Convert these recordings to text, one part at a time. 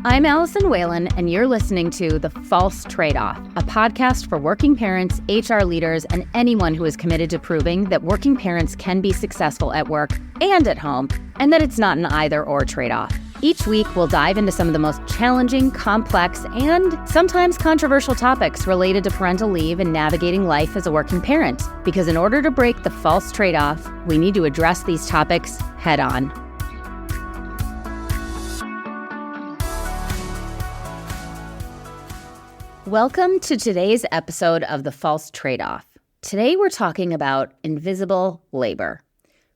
I'm Allison Whalen, and you're listening to The False Trade-Off, a podcast for working parents, HR leaders, and anyone who is committed to proving that working parents can be successful at work and at home, and that it's not an either-or trade-off. Each week, we'll dive into some of the most challenging, complex, and sometimes controversial topics related to parental leave and navigating life as a working parent. Because in order to break the false trade-off, we need to address these topics head-on. Welcome to today's episode of The False Trade-Off. Today we're talking about invisible labor.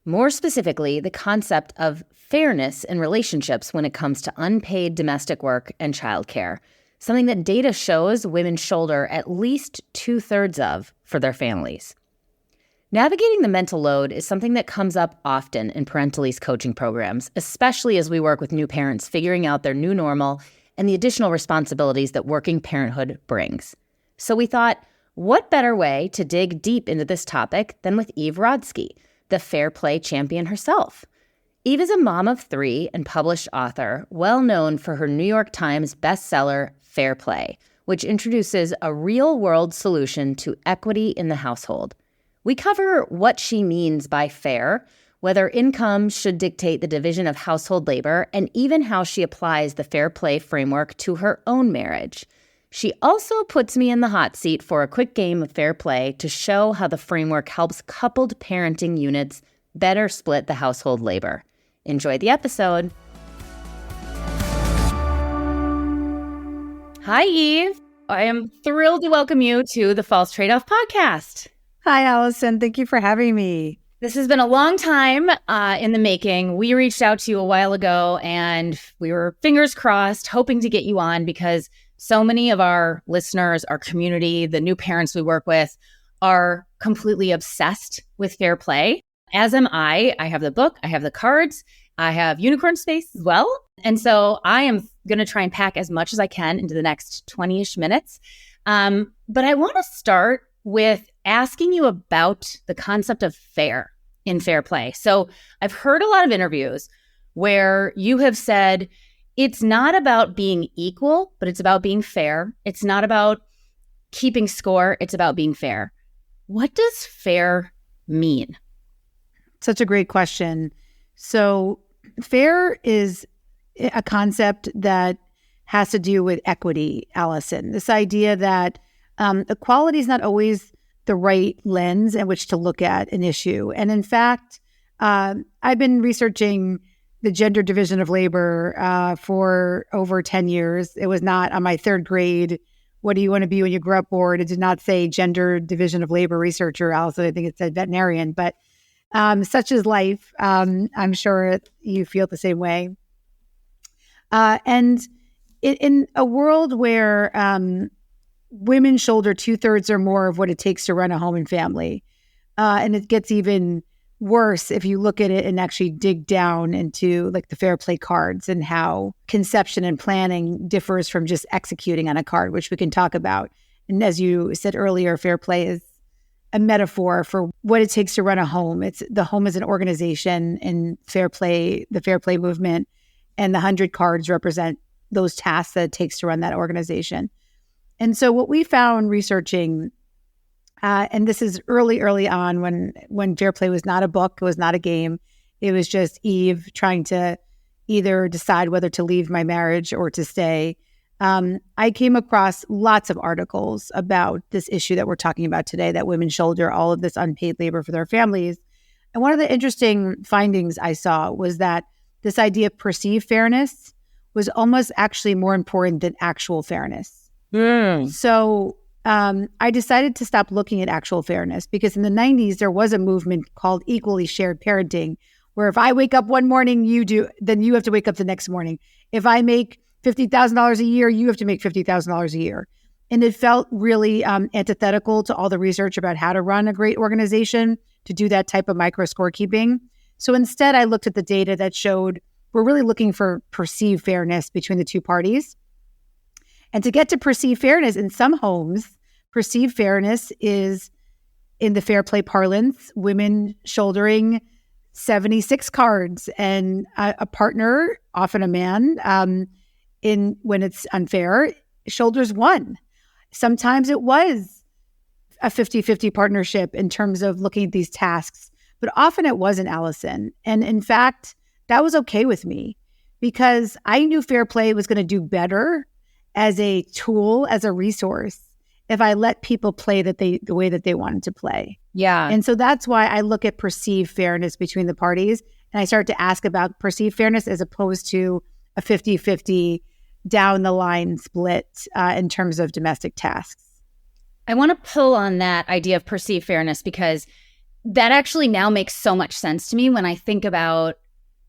More specifically, the concept of fairness in relationships when it comes to unpaid domestic work and childcare, something that data shows women shoulder at least 2/3 of for their families. Navigating the mental load is something that comes up often in parental leave coaching programs, especially as we work with new parents figuring out their new normal and the additional responsibilities that working parenthood brings. So we thought, what better way to dig deep into this topic than with Eve Rodsky, the fair play champion herself? Eve is a mom of 3 and published author, well known for her New York Times bestseller, Fair Play, which introduces a real-world solution to equity in the household. We cover what she means by fair, whether income should dictate the division of household labor, and even how she applies the fair play framework to her own marriage. She also puts me in the hot seat for a quick game of fair play to show how the framework helps coupled parenting units better split the household labor. Enjoy the episode. Hi, Eve. I am thrilled to welcome you to the False Trade-Off podcast. Hi, Allison. Thank you for having me. This has been a long time in the making. We reached out to you a while ago and we were fingers crossed, hoping to get you on because so many of our listeners, our community, the new parents we work with are completely obsessed with fair play. As am I. I have the book, I have the cards, I have Unicorn Space as well. And so I am going to try and pack as much as I can into the next 20-ish minutes. But I want to start with asking you about the concept of fair in fair play. So I've heard a lot of interviews where you have said it's not about being equal, but it's about being fair. It's not about keeping score. It's about being fair. What does fair mean? Such a great question. So fair is a concept that has to do with equity, Allison. This idea that equality is not always the right lens in which to look at an issue. And in fact, I've been researching the gender division of labor for over 10 years. It was not on my 3rd grade, what do you want to be when you grow up board? It did not say gender division of labor researcher, Allison. I think it said veterinarian. But such is life. I'm sure you feel the same way. And in a world where women shoulder 2/3 or more of what it takes to run a home and family. And it gets even worse if you look at it and actually dig down into like the fair play cards and how conception and planning differs from just executing on a card, which we can talk about. And as you said earlier, fair play is a metaphor for what it takes to run a home. It's the home as an organization, and fair play, the fair play movement, and the 100 cards represent those tasks that it takes to run that organization. And so what we found researching, and this is early on when Fair Play was not a book, it was not a game. It was just Eve trying to either decide whether to leave my marriage or to stay. I came across lots of articles about this issue that we're talking about today, that women shoulder all of this unpaid labor for their families. And one of the interesting findings I saw was that this idea of perceived fairness was almost actually more important than actual fairness. So I decided to stop looking at actual fairness because in the 90s, there was a movement called equally shared parenting, where if I wake up one morning, you do, then you have to wake up the next morning. If I make $50,000 a year, you have to make $50,000 a year. And it felt really antithetical to all the research about how to run a great organization, to do that type of micro scorekeeping. So instead, I looked at the data that showed we're really looking for perceived fairness between the two parties. And to get to perceived fairness in some homes, perceived fairness is, in the fair play parlance, women shouldering 76 cards and a partner, often a man, when it's unfair, shoulders won. Sometimes it was a 50-50 partnership in terms of looking at these tasks, but often it wasn't, Allison. And in fact, that was okay with me because I knew fair play was going to do better as a tool, as a resource, if I let people play the way that they wanted to play. Yeah. And so that's why I look at perceived fairness between the parties. And I start to ask about perceived fairness as opposed to a 50-50 down the line split in terms of domestic tasks. I want to pull on that idea of perceived fairness because that actually now makes so much sense to me when I think about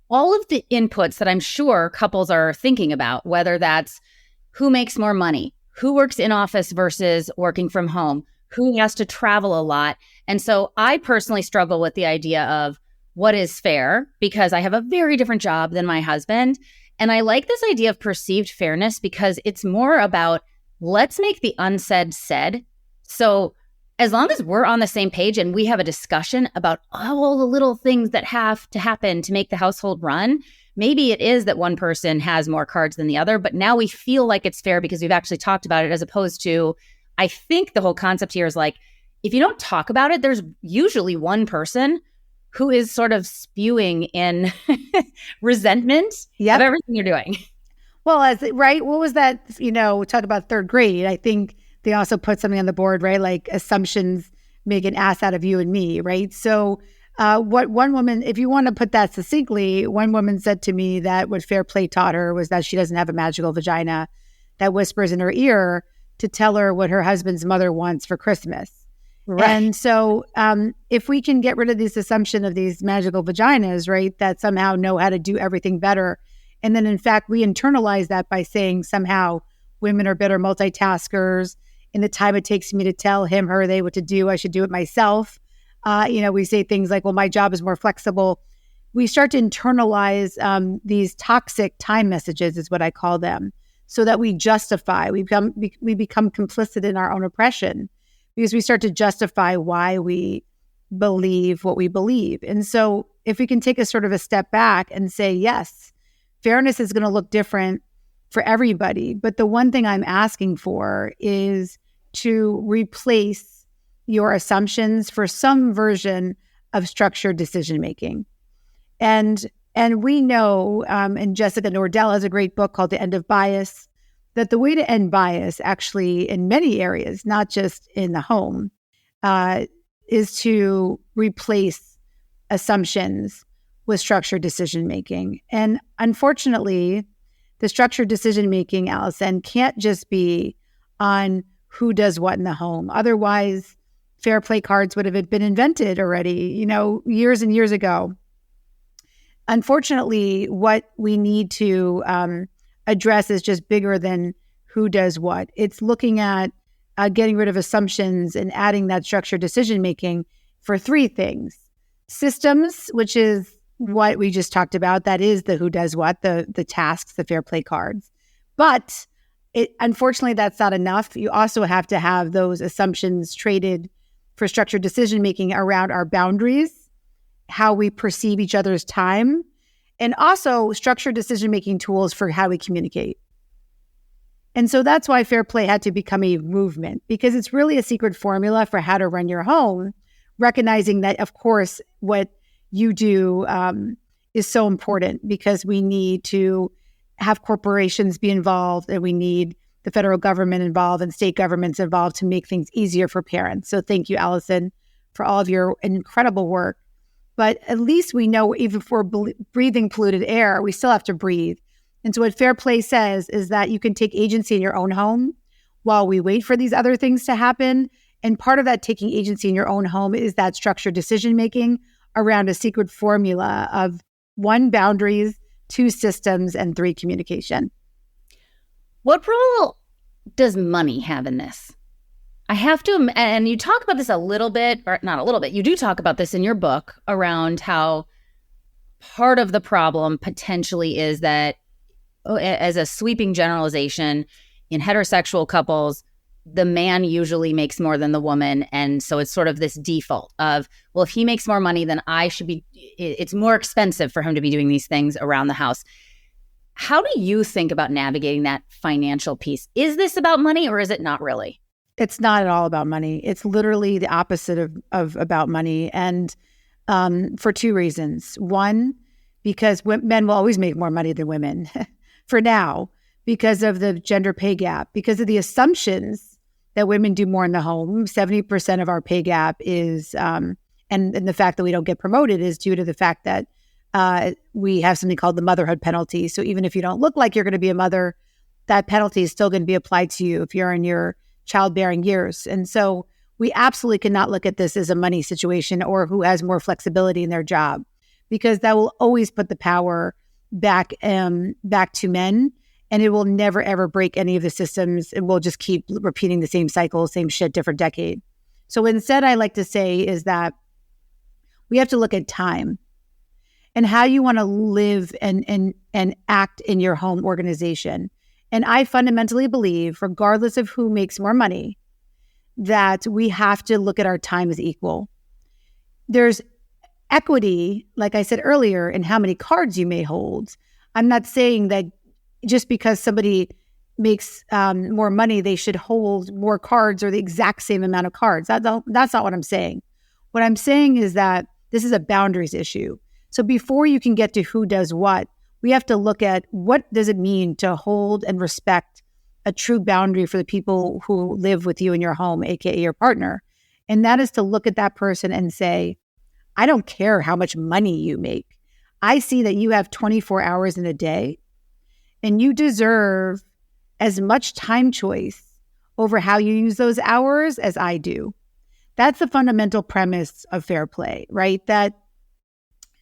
all of the inputs that I'm sure couples are thinking about, whether that's who makes more money, who works in office versus working from home, who has to travel a lot. And so I personally struggle with the idea of what is fair because I have a very different job than my husband. And I like this idea of perceived fairness because it's more about let's make the unsaid said. So as long as we're on the same page and we have a discussion about all the little things that have to happen to make the household run, maybe it is that one person has more cards than the other, but now we feel like it's fair because we've actually talked about it, as opposed to, I think the whole concept here is like, if you don't talk about it, there's usually one person who is sort of spewing in resentment of everything you're doing. Well, right? What was that, talk about third grade. I think they also put something on the board, right? Like assumptions make an ass out of you and me, right? So what one woman, if you want to put that succinctly, one woman said to me that what fair play taught her was that she doesn't have a magical vagina that whispers in her ear to tell her what her husband's mother wants for Christmas. Right. And so if we can get rid of this assumption of these magical vaginas, right, that somehow know how to do everything better. And then in fact, we internalize that by saying somehow women are better multitaskers. In the time it takes me to tell him, her, they what to do, I should do it myself. We say things like, well, my job is more flexible. We start to internalize these toxic time messages is what I call them, so that we justify, we become complicit in our own oppression because we start to justify why we believe what we believe. And so if we can take a sort of a step back and say, yes, fairness is going to look different for everybody. But the one thing I'm asking for is to replace your assumptions for some version of structured decision-making. And we know, and Jessica Nordell has a great book called The End of Bias, that the way to end bias actually in many areas, not just in the home, is to replace assumptions with structured decision-making. And unfortunately, the structured decision-making, Allison, can't just be on who does what in the home. Otherwise, fair play cards would have been invented already, years and years ago. Unfortunately, what we need to address is just bigger than who does what. It's looking at getting rid of assumptions and adding that structured decision-making for three things. Systems, which is what we just talked about. That is the who does what, the tasks, the fair play cards. But unfortunately, that's not enough. You also have to have those assumptions traded for structured decision-making around our boundaries, how we perceive each other's time, and also structured decision-making tools for how we communicate. And so that's why fair play had to become a movement, because it's really a secret formula for how to run your home, recognizing that, of course, what you do is so important because we need to have corporations be involved and we need the federal government involved and state governments involved to make things easier for parents. So thank you, Allison, for all of your incredible work. But at least we know even if we're breathing polluted air, we still have to breathe. And so what fair play says is that you can take agency in your own home while we wait for these other things to happen. And part of that taking agency in your own home is that structured decision-making around a secret formula of 1, boundaries, 2, systems, and 3, communication. What role does money have in this? I have to, and you talk about this a little bit, or not a little bit, you do talk about this in your book around how part of the problem potentially is that, as a sweeping generalization, in heterosexual couples, the man usually makes more than the woman. And so it's sort of this default of, well, if he makes more money, then I should be, it's more expensive for him to be doing these things around the house. How do you think about navigating that financial piece? Is this about money or is it not really? It's not at all about money. It's literally the opposite of about money. And for two reasons. One, because men will always make more money than women for now, because of the gender pay gap, because of the assumptions that women do more in the home. 70% of our pay gap is, and the fact that we don't get promoted is due to the fact that we have something called the motherhood penalty. So even if you don't look like you're going to be a mother, that penalty is still going to be applied to you if you're in your childbearing years. And so we absolutely cannot look at this as a money situation or who has more flexibility in their job, because that will always put the power back to men, and it will never, ever break any of the systems. It will just keep repeating the same cycle, same shit, different decade. So instead, I like to say is that we have to look at time and how you want to live and act in your home organization. And I fundamentally believe, regardless of who makes more money, that we have to look at our time as equal. There's equity, like I said earlier, in how many cards you may hold. I'm not saying that just because somebody makes more money, they should hold more cards or the exact same amount of cards. That's not what I'm saying. What I'm saying is that this is a boundaries issue. So before you can get to who does what, we have to look at what does it mean to hold and respect a true boundary for the people who live with you in your home, aka your partner. And that is to look at that person and say, I don't care how much money you make. I see that you have 24 hours in a day and you deserve as much time choice over how you use those hours as I do. That's the fundamental premise of fair play, right? That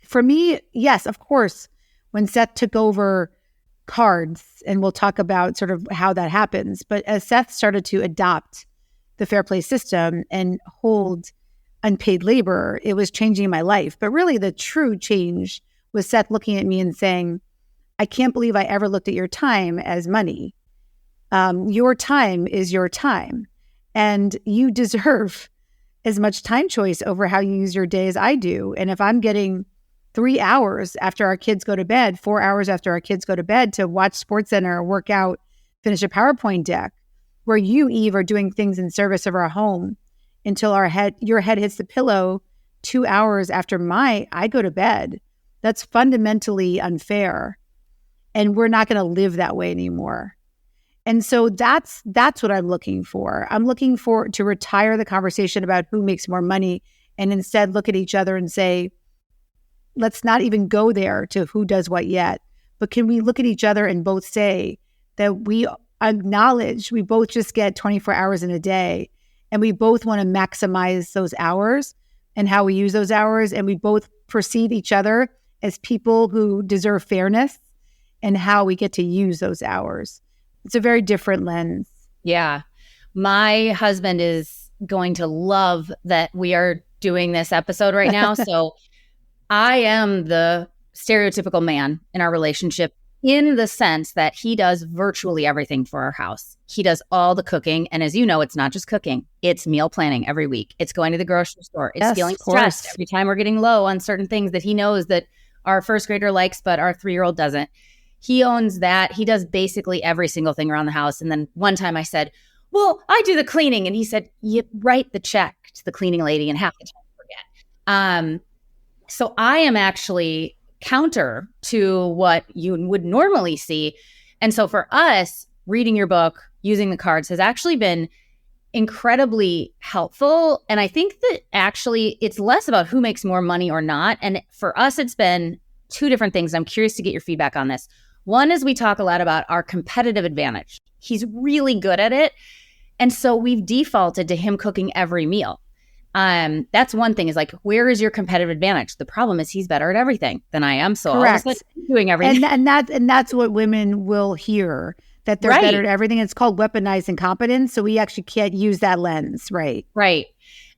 for me, yes, of course, when Seth took over cards, and we'll talk about sort of how that happens, but as Seth started to adopt the fair play system and hold unpaid labor, it was changing my life. But really the true change was Seth looking at me and saying, I can't believe I ever looked at your time as money. Your time is your time, and you deserve as much time choice over how you use your day as I do. And if I'm getting 3 hours after our kids go to bed, 4 hours after our kids go to bed to watch SportsCenter, work out, finish a PowerPoint deck, where you, Eve, are doing things in service of our home until your head hits the pillow 2 hours after I go to bed. That's fundamentally unfair. And we're not going to live that way anymore. And so that's what I'm looking for. I'm looking to retire the conversation about who makes more money and instead look at each other and say, let's not even go there to who does what yet. But can we look at each other and both say that we acknowledge we both just get 24 hours in a day, and we both want to maximize those hours and how we use those hours, and we both perceive each other as people who deserve fairness and how we get to use those hours. It's a very different lens. Yeah. My husband is going to love that we are doing this episode right now. So I am the stereotypical man in our relationship in the sense that he does virtually everything for our house. He does all the cooking. And as you know, it's not just cooking. It's meal planning every week. It's going to the grocery store. It's feeling stressed every time we're getting low on certain things that he knows that our first grader likes, but our 3-year-old doesn't. He owns that. He does basically every single thing around the house. And then one time I said, well, I do the cleaning. And he said, you write the check to the cleaning lady and half the time forget. So I am actually counter to what you would normally see. And so for us, reading your book, using the cards has actually been incredibly helpful. And I think that actually it's less about who makes more money or not. And for us, it's been two different things. I'm curious to get your feedback on this. One is we talk a lot about our competitive advantage. He's really good at it. And so we've defaulted to him cooking every meal. That's one thing, is like, where is your competitive advantage? The problem is he's better at everything than I am. So correct. I'm doing everything. And that's what women will hear, that they're better at everything. It's called weaponized incompetence. So we actually can't use that lens. Right. Right.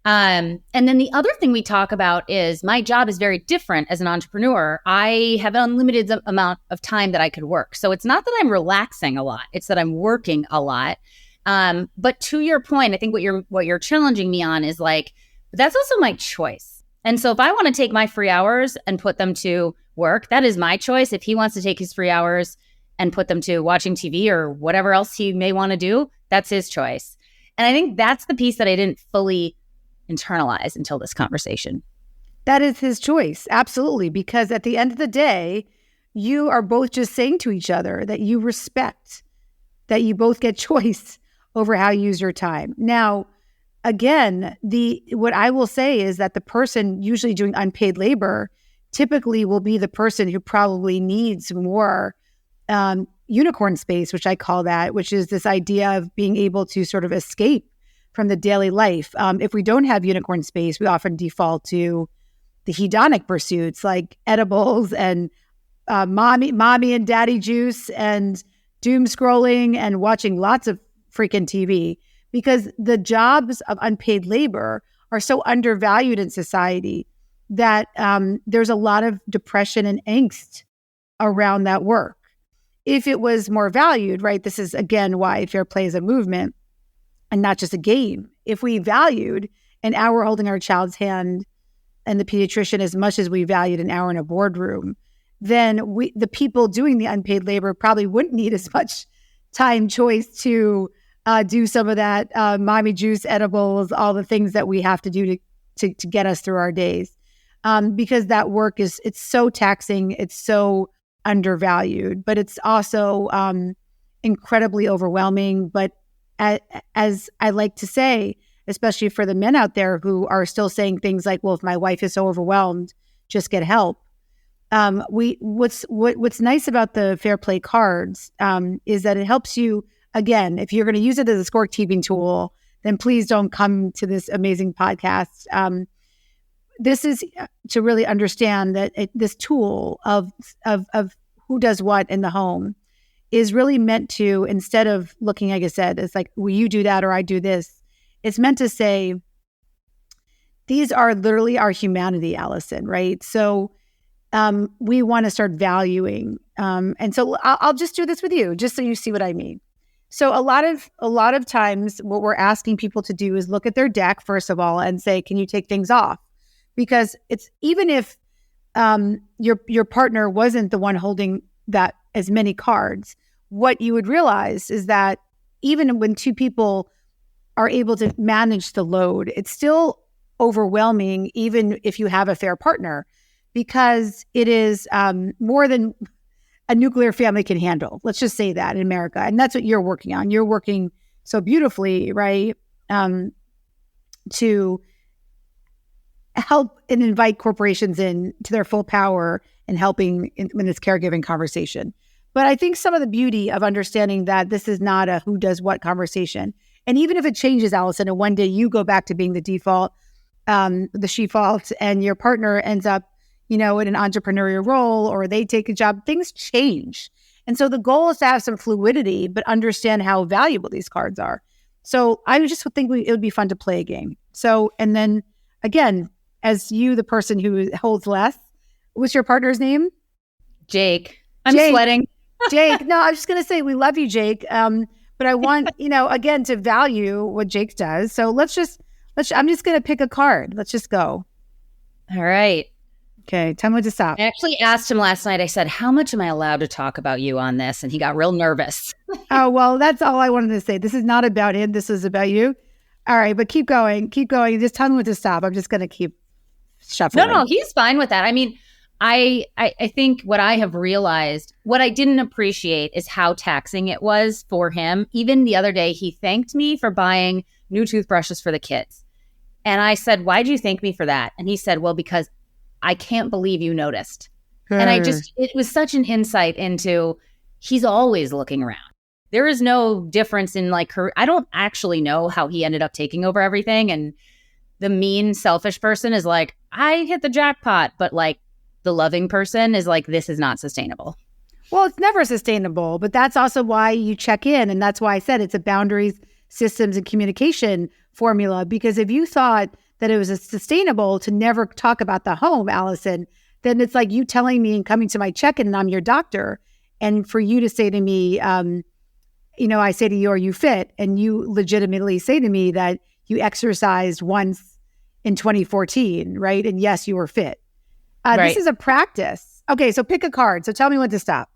And then the other thing we talk about is my job is very different as an entrepreneur. I have an unlimited amount of time that I could work. So it's not that I'm relaxing a lot. It's that I'm working a lot. But to your point, I think what you're challenging me on is like, that's also my choice. And so if I want to take my free hours and put them to work, that is my choice. If he wants to take his free hours and put them to watching TV or whatever else he may want to do, that's his choice. And I think that's the piece that I didn't fully internalize until this conversation. That is his choice. Absolutely. Because at the end of the day, you are both just saying to each other that you respect, that you both get choice over how you use your time. Now, again, what I will say is that the person usually doing unpaid labor typically will be the person who probably needs more unicorn space, which I call that, which is this idea of being able to sort of escape from the daily life. If we don't have unicorn space, we often default to the hedonic pursuits like edibles and mommy and daddy juice and doom scrolling and watching lots of freaking TV, because the jobs of unpaid labor are so undervalued in society that there's a lot of depression and angst around that work. If it was more valued, right, this is again why fair play is a movement and not just a game. If we valued an hour holding our child's hand and the pediatrician as much as we valued an hour in a boardroom, then the people doing the unpaid labor probably wouldn't need as much time choice to do some of that mommy juice, edibles, all the things that we have to do to get us through our days. Because that work it's so taxing, it's so undervalued, but it's also incredibly overwhelming. But as I like to say, especially for the men out there who are still saying things like, well, if my wife is so overwhelmed, just get help. What's nice about the Fair Play cards is that it helps you, again, if you're going to use it as a scorekeeping tool, then please don't come to this amazing podcast. This is to really understand that this tool of who does what in the home is really meant to, instead of looking, like I said, it's like, well, you do that or I do this. It's meant to say, these are literally our humanity, Allison, right? So we want to start valuing. And so I'll just do this with you, just so you see what I mean. So a lot of times what we're asking people to do is look at their deck, first of all, and say, can you take things off? Because it's, even if your partner wasn't the one holding that as many cards, what you would realize is that even when two people are able to manage the load, it's still overwhelming, even if you have a fair partner, because it is more than a nuclear family can handle. Let's just say that in America. And that's what you're working on. You're working so beautifully, right? To help and invite corporations in to their full power and helping in this caregiving conversation. But I think some of the beauty of understanding that this is not a who does what conversation. And even if it changes, Allison, and one day you go back to being the default, the she-fault, and your partner ends up, in an entrepreneurial role, or they take a job, things change. And so the goal is to have some fluidity, but understand how valuable these cards are. So I just would think it would be fun to play a game. So, and then again, as you, the person who holds less, what's your partner's name? Jake. I'm sweating. Jake. No, I was just going to say, we love you, Jake. But I want, again, to value what Jake does. So I'm just going to pick a card. Let's just go. All right. Okay. Tell me when to stop. I actually asked him last night, I said, how much am I allowed to talk about you on this? And he got real nervous. Oh, well, that's all I wanted to say. This is not about him. This is about you. All right. But keep going. Keep going. Just tell me when to stop. I'm just going to keep shuffling. No, he's fine with that. I mean, I think what I have realized, what I didn't appreciate is how taxing it was for him. Even the other day, he thanked me for buying new toothbrushes for the kids. And I said, why'd you thank me for that? And he said, well, because I can't believe you noticed. And it was such an insight into, he's always looking around. There is no difference in I don't actually know how he ended up taking over everything. And the mean, selfish person is like, I hit the jackpot. But the loving person is like, this is not sustainable. Well, it's never sustainable, but that's also why you check in. And that's why I said it's a boundaries, systems, and communication formula. Because if you thought that it was sustainable to never talk about the home, Allison, then it's like you telling me and coming to my check-in and I'm your doctor. And for you to say to me, I say to you, are you fit? And you legitimately say to me that you exercised once in 2014, right? And yes, you were fit. Right. This is a practice. Okay, so pick a card. So tell me when to stop.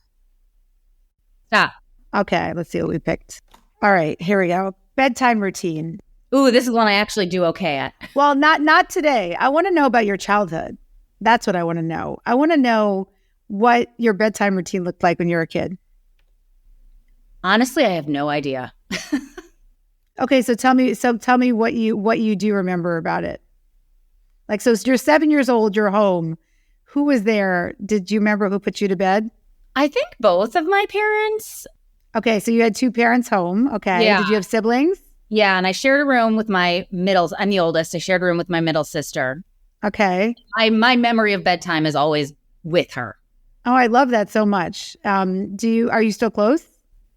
Stop. Okay, let's see what we picked. All right, here we go. Bedtime routine. Ooh, this is one I actually do okay at. Well, not today. I want to know about your childhood. That's what I want to know. I want to know what your bedtime routine looked like when you were a kid. Honestly, I have no idea. Okay, so tell me what you do remember about it. Like, so you're 7 years old, you're home. Who was there? Did you remember who put you to bed? I think both of my parents. Okay, so you had two parents home. Okay. Yeah. Did you have siblings? Yeah, and I shared a room with my I'm the oldest. I shared a room with my middle sister. Okay. My memory of bedtime is always with her. Oh, I love that so much. Are you still close?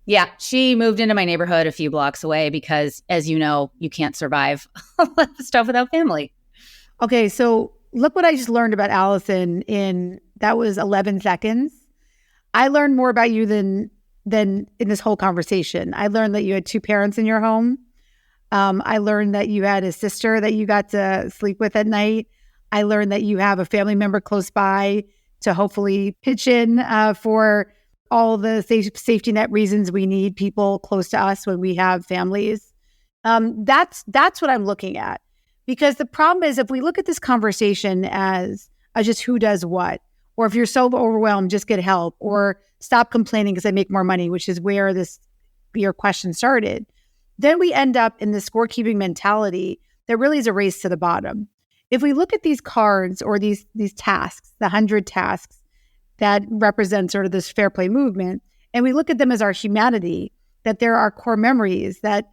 Yeah, she moved into my neighborhood a few blocks away because, as you know, you can't survive a lot of stuff without family. Okay, so look what I just learned about Allison that was 11 seconds. I learned more about you than in this whole conversation. I learned that you had two parents in your home. I learned that you had a sister that you got to sleep with at night. I learned that you have a family member close by to hopefully pitch in for all the safety net reasons we need people close to us when we have families. That's what I'm looking at. Because the problem is, if we look at this conversation as just who does what, or if you're so overwhelmed, just get help, or stop complaining because I make more money, which is where your question started, then we end up in the scorekeeping mentality that really is a race to the bottom. If we look at these cards or these tasks, the 100 tasks that represent sort of this fair play movement, and we look at them as our humanity, that there are core memories, that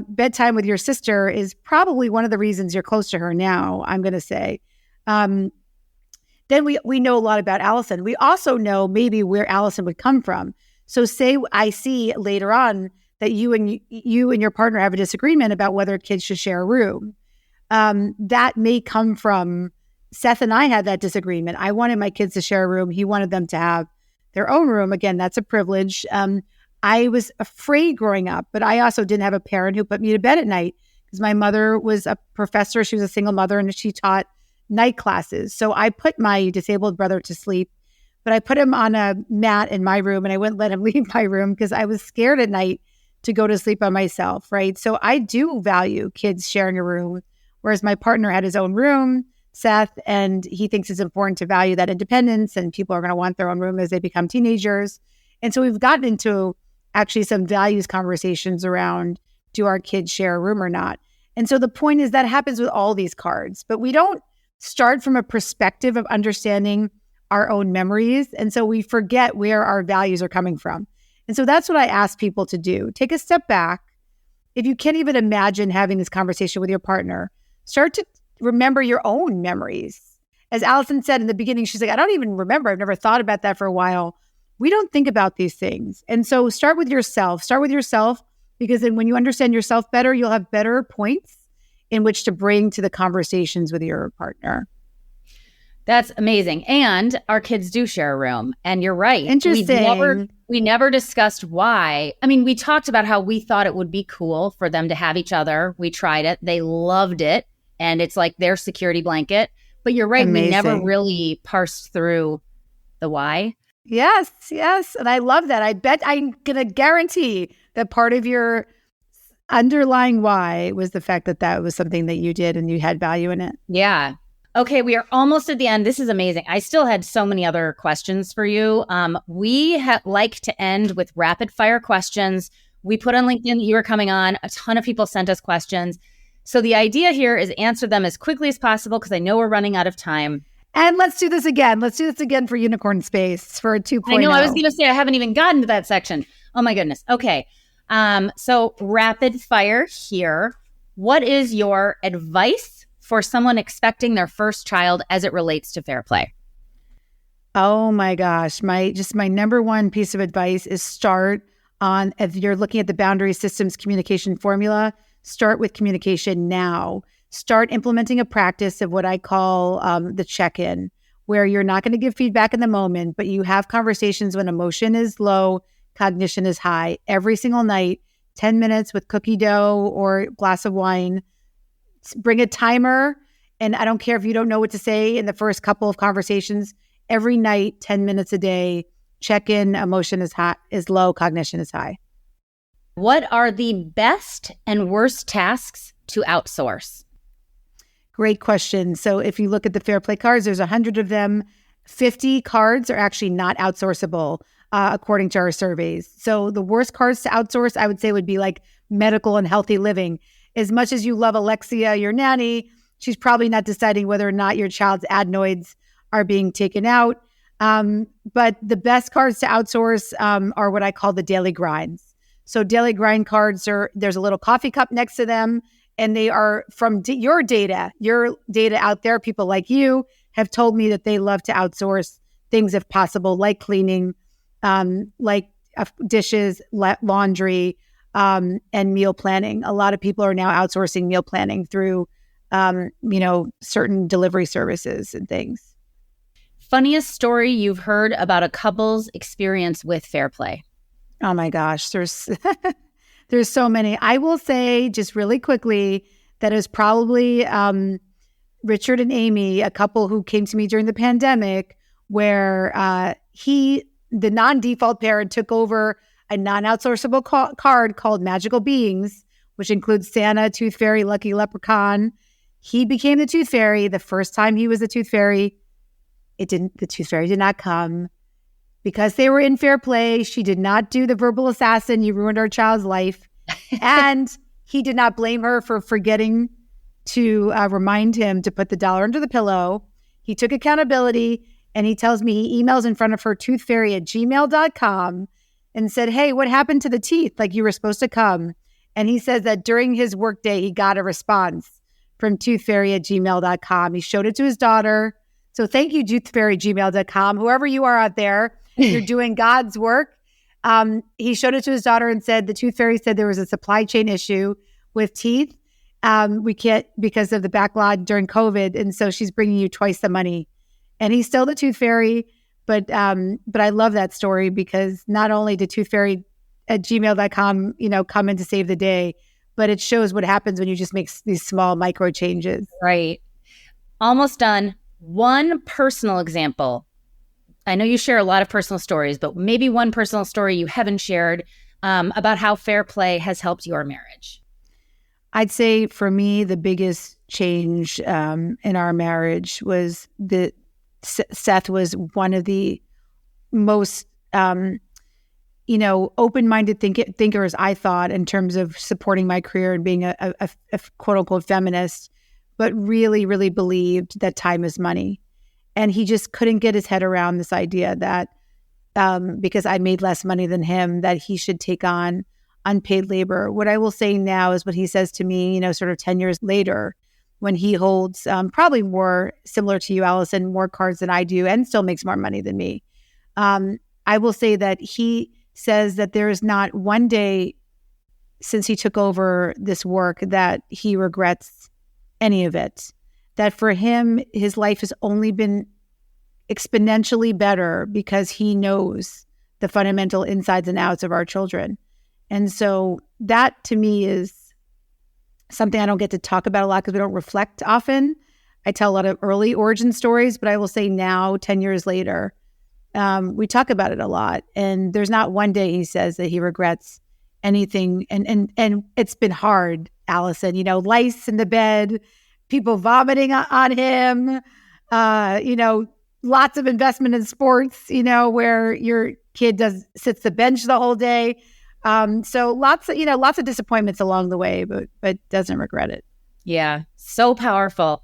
bedtime with your sister is probably one of the reasons you're close to her now, I'm going to say. Then we know a lot about Allison. We also know maybe where Allison would come from. So say I see later on that you and your partner have a disagreement about whether kids should share a room. That may come from Seth and I had that disagreement. I wanted my kids to share a room. He wanted them to have their own room. Again, that's a privilege. I was afraid growing up, but I also didn't have a parent who put me to bed at night because my mother was a professor. She was a single mother and she taught night classes. So I put my disabled brother to sleep, but I put him on a mat in my room and I wouldn't let him leave my room because I was scared at night to go to sleep by myself, right? So I do value kids sharing a room, whereas my partner had his own room, Seth, and he thinks it's important to value that independence and people are going to want their own room as they become teenagers. And so we've gotten into actually some values conversations around, do our kids share a room or not? And so the point is that happens with all these cards, but we don't start from a perspective of understanding our own memories. And so we forget where our values are coming from. And so that's what I ask people to do. Take a step back. If you can't even imagine having this conversation with your partner, start to remember your own memories. As Allison said in the beginning, she's like, I don't even remember. I've never thought about that for a while. We don't think about these things. And so start with yourself. Start with yourself, because then when you understand yourself better, you'll have better points in which to bring to the conversations with your partner. That's amazing. And our kids do share a room. And you're right. Interesting. We never discussed why. I mean, we talked about how we thought it would be cool for them to have each other. We tried it. They loved it. And it's like their security blanket. But you're right. Amazing. We never really parsed through the why. Yes. And I love that. I bet I'm going to guarantee that part of your underlying why was the fact that was something that you did and you had value in it. Yeah. Okay, we are almost at the end. This is amazing. I still had so many other questions for you. We like to end with rapid fire questions. We put on LinkedIn that you were coming on. A ton of people sent us questions. So the idea here is answer them as quickly as possible because I know we're running out of time. And let's do this again. Let's do this again for Unicorn Space for a 2.0. I know. I was going to say I haven't even gotten to that section. Oh my goodness. Okay. So rapid fire here. What is your advice for someone expecting their first child as it relates to fair play? Oh my gosh. My number one piece of advice is if you're looking at the boundary systems communication formula, start with communication now. Start implementing a practice of what I call the check-in, where you're not going to give feedback in the moment, but you have conversations when emotion is low, cognition is high. Every single night, 10 minutes with cookie dough or glass of wine. Bring a timer. And I don't care if you don't know what to say in the first couple of conversations. Every night, 10 minutes a day, check-in emotion is low, cognition is high. What are the best and worst tasks to outsource? Great question. So if you look at the Fair Play cards, there's 100 of them. 50 cards are actually not outsourceable, according to our surveys. So the worst cards to outsource, I would say, would be like medical and healthy living. As much as you love Alexia, your nanny, she's probably not deciding whether or not your child's adenoids are being taken out. But the best cards to outsource are what I call the daily grinds. So daily grind cards there's a little coffee cup next to them, and they are from your data out there. People like you have told me that they love to outsource things if possible, like cleaning, like dishes, laundry, and meal planning. A lot of people are now outsourcing meal planning through, certain delivery services and things. Funniest story you've heard about a couple's experience with Fair Play? Oh my gosh, there's so many. I will say just really quickly that it was probably Richard and Amy, a couple who came to me during the pandemic, where the non-default parent took over a non-outsourceable card called Magical Beings, which includes Santa, Tooth Fairy, Lucky Leprechaun. He became the Tooth Fairy. The first time he was the Tooth Fairy, the Tooth Fairy did not come. Because they were in Fair Play, she did not do the verbal assassin, you ruined our child's life. And he did not blame her for forgetting to remind him to put the dollar under the pillow. He took accountability, and he tells me he emails in front of her toothfairy@gmail.com and said, hey, what happened to the teeth? Like, you were supposed to come. And he says that during his workday, he got a response from toothfairy@gmail.com. He showed it to his daughter. So thank you, toothfairy@gmail.com. Whoever you are out there, you're doing God's work. He showed it to his daughter and said, the Tooth Fairy said there was a supply chain issue with teeth. We can't, because of the backlog during COVID. And so she's bringing you twice the money. And he's still the Tooth Fairy. But I love that story, because not only did toothfairy@gmail.com, come in to save the day, but it shows what happens when you just make these small micro changes. Right. Almost done. One personal example. I know you share a lot of personal stories, but maybe one personal story you haven't shared about how Fair Play has helped your marriage. I'd say for me, the biggest change in our marriage was that Seth was one of the most, open-minded thinkers, I thought, in terms of supporting my career and being a quote-unquote feminist, but really, really believed that time is money. And he just couldn't get his head around this idea that because I made less money than him, that he should take on unpaid labor. What I will say now is what he says to me, sort of 10 years later, when he holds probably more similar to you, Allison, more cards than I do, and still makes more money than me. I will say that he says that there is not one day since he took over this work that he regrets any of it. That for him, his life has only been exponentially better because he knows the fundamental insides and outs of our children. And so that to me is something I don't get to talk about a lot because we don't reflect often. I tell a lot of early origin stories, but I will say now, 10 years later, we talk about it a lot. And there's not one day he says that he regrets anything. And it's been hard, Allison, lice in the bed, people vomiting on him, lots of investment in sports, where your kid sits the bench the whole day. So lots of disappointments along the way, but doesn't regret it. Yeah. So powerful.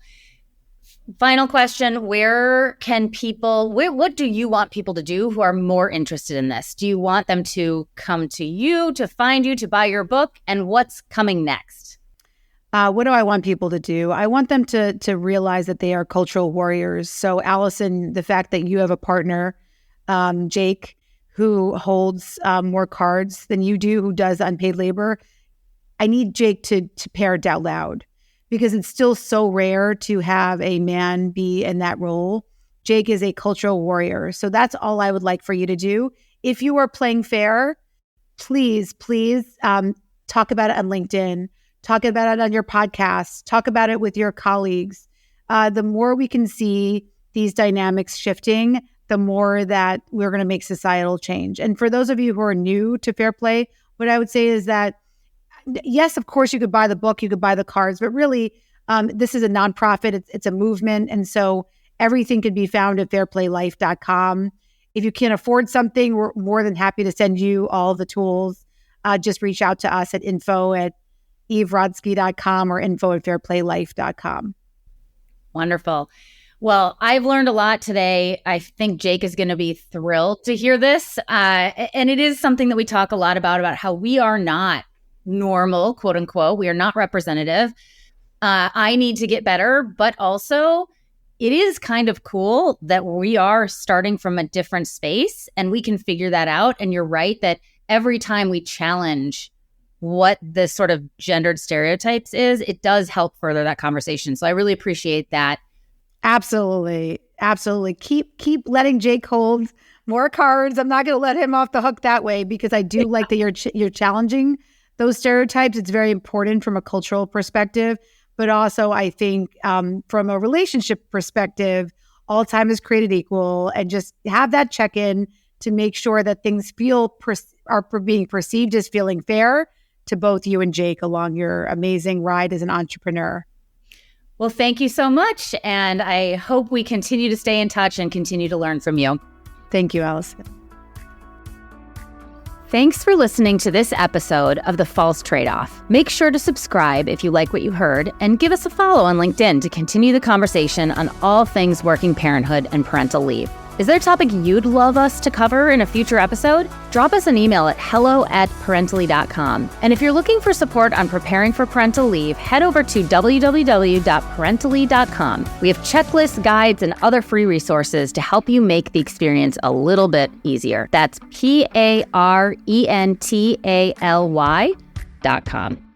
Final question. What do you want people to do who are more interested in this? Do you want them to come to you, to find you, to buy your book? And what's coming next? What do I want people to do? I want them to realize that they are cultural warriors. So Allison, the fact that you have a partner, Jake, who holds more cards than you do, who does unpaid labor, I need Jake to parent out loud, because it's still so rare to have a man be in that role. Jake is a cultural warrior. So that's all I would like for you to do. If you are playing fair, please talk about it on LinkedIn. Talk about it on your podcast. Talk about it with your colleagues. The more we can see these dynamics shifting, the more that we're going to make societal change. And for those of you who are new to fair play, what I would say is that, yes, of course, you could buy the book, you could buy the cards, but really, this is a nonprofit. It's a movement. And so everything can be found at fairplaylife.com. If you can't afford something, we're more than happy to send you all the tools. Just reach out to us at info@everodsky.com or info@fairplaylife.com. Wonderful. Well, I've learned a lot today. I think Jake is going to be thrilled to hear this. And it is something that we talk a lot about how we are not normal, quote unquote. We are not representative. I need to get better, but also it is kind of cool that we are starting from a different space and we can figure that out. And you're right that every time we challenge what the sort of gendered stereotypes is, it does help further that conversation. So I really appreciate that. Absolutely. Absolutely. Keep letting Jake hold more cards. I'm not going to let him off the hook that way, because I do like that you're challenging those stereotypes. It's very important from a cultural perspective, but also I think from a relationship perspective, all time is created equal, and just have that check-in to make sure that things are being perceived as feeling fair to both you and Jake along your amazing ride as an entrepreneur. Well, thank you so much. And I hope we continue to stay in touch and continue to learn from you. Thank you, Allison. Thanks for listening to this episode of The False Trade-Off. Make sure to subscribe if you like what you heard, and give us a follow on LinkedIn to continue the conversation on all things working parenthood and parental leave. Is there a topic you'd love us to cover in a future episode? Drop us an email at hello@parentally.com. And if you're looking for support on preparing for parental leave, head over to www.parentally.com. We have checklists, guides, and other free resources to help you make the experience a little bit easier. That's PARENTALY.com.